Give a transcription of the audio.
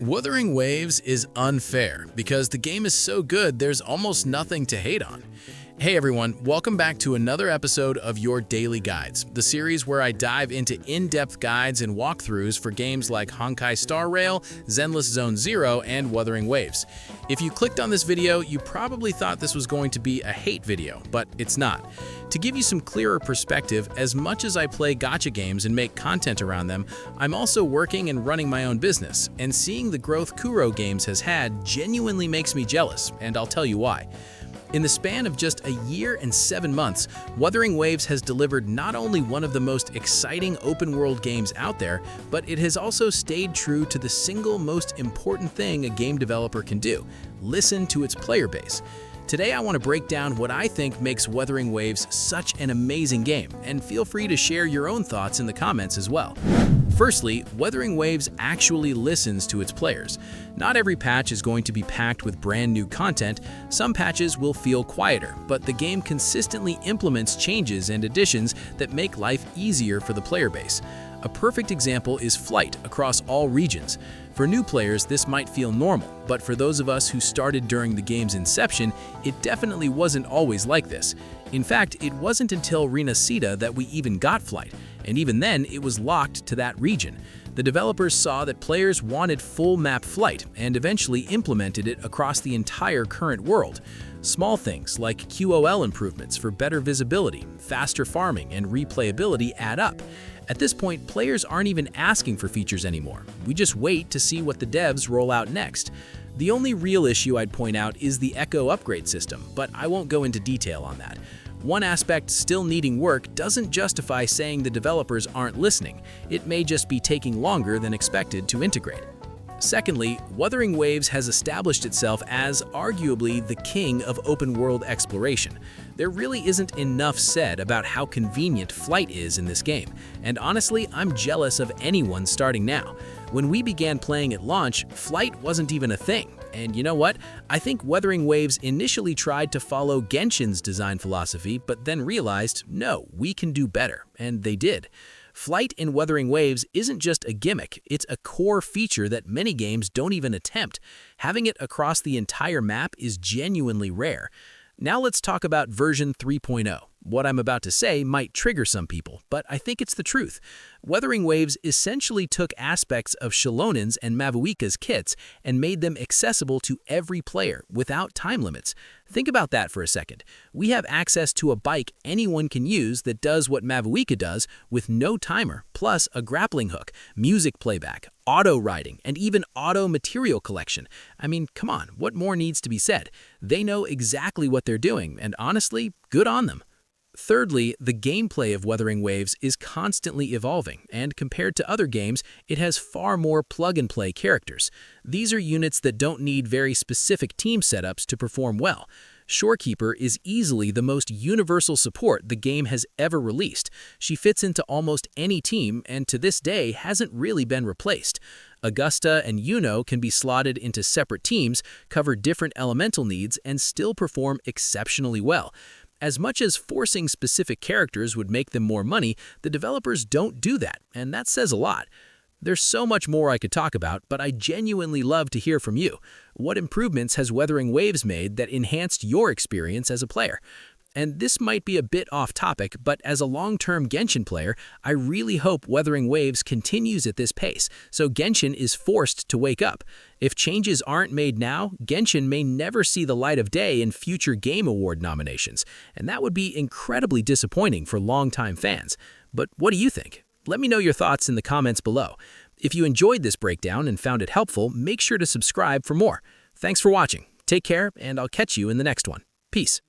Wuthering Waves is unfair because the game is so good there's almost nothing to hate on. Hey everyone, welcome back to another episode of Your Daily Guides, the series where I dive into in-depth guides and walkthroughs for games like Honkai Star Rail, Zenless Zone Zero, and Wuthering Waves. If you clicked on this video, you probably thought this was going to be a hate video, but it's not. To give you some clearer perspective, as much as I play gacha games and make content around them, I'm also working and running my own business, and seeing the growth Kuro Games has had genuinely makes me jealous, and I'll tell you why. In the span of just a year and 7 months, Wuthering Waves has delivered not only one of the most exciting open-world games out there, but it has also stayed true to the single most important thing a game developer can do: listen to its player base. Today I want to break down what I think makes Wuthering Waves such an amazing game, and feel free to share your own thoughts in the comments as well. Firstly, Wuthering Waves actually listens to its players. Not every patch is going to be packed with brand new content. Some patches will feel quieter, but the game consistently implements changes and additions that make life easier for the player base. A perfect example is flight across all regions. For new players, this might feel normal, but for those of us who started during the game's inception, it definitely wasn't always like this. In fact, it wasn't until Rynae that we even got flight, and even then it was locked to that region. The developers saw that players wanted full map flight and eventually implemented it across the entire current world. Small things like QoL improvements for better visibility, faster farming, and replayability add up. At this point, players aren't even asking for features anymore. We just wait to see what the devs roll out next. The only real issue I'd point out is the Echo upgrade system, but I won't go into detail on that. One aspect still needing work doesn't justify saying the developers aren't listening. It may just be taking longer than expected to integrate. Secondly, Wuthering Waves has established itself as arguably the king of open-world exploration. There really isn't enough said about how convenient flight is in this game, and honestly, I'm jealous of anyone starting now. When we began playing at launch, flight wasn't even a thing. And you know what? I think Wuthering Waves initially tried to follow Genshin's design philosophy, but then realized, no, we can do better, and they did. Flight in Wuthering Waves isn't just a gimmick, it's a core feature that many games don't even attempt. Having it across the entire map is genuinely rare. Now let's talk about version 3.0. What I'm about to say might trigger some people, but I think it's the truth. Wuthering Waves essentially took aspects of Shalonen's and Mavuika's kits and made them accessible to every player without time limits. Think about that for a second. We have access to a bike anyone can use that does what Mavuika does with no timer, plus a grappling hook, music playback, auto riding, and even auto material collection. I mean, come on, what more needs to be said? They know exactly what they're doing, and honestly, good on them. Thirdly, the gameplay of Wuthering Waves is constantly evolving, and compared to other games, it has far more plug-and-play characters. These are units that don't need very specific team setups to perform well. Shorekeeper is easily the most universal support the game has ever released. She fits into almost any team, and to this day hasn't really been replaced. Augusta and Yuno can be slotted into separate teams, cover different elemental needs, and still perform exceptionally well. As much as forcing specific characters would make them more money, the developers don't do that, and that says a lot. There's so much more I could talk about, but I genuinely love to hear from you. What improvements has Wuthering Waves made that enhanced your experience as a player? And this might be a bit off topic, but as a long-term Genshin player, I really hope Wuthering Waves continues at this pace, so Genshin is forced to wake up. If changes aren't made now, Genshin may never see the light of day in future Game Award nominations, and that would be incredibly disappointing for longtime fans. But what do you think? Let me know your thoughts in the comments below. If you enjoyed this breakdown and found it helpful, make sure to subscribe for more. Thanks for watching. Take care, and I'll catch you in the next one. Peace.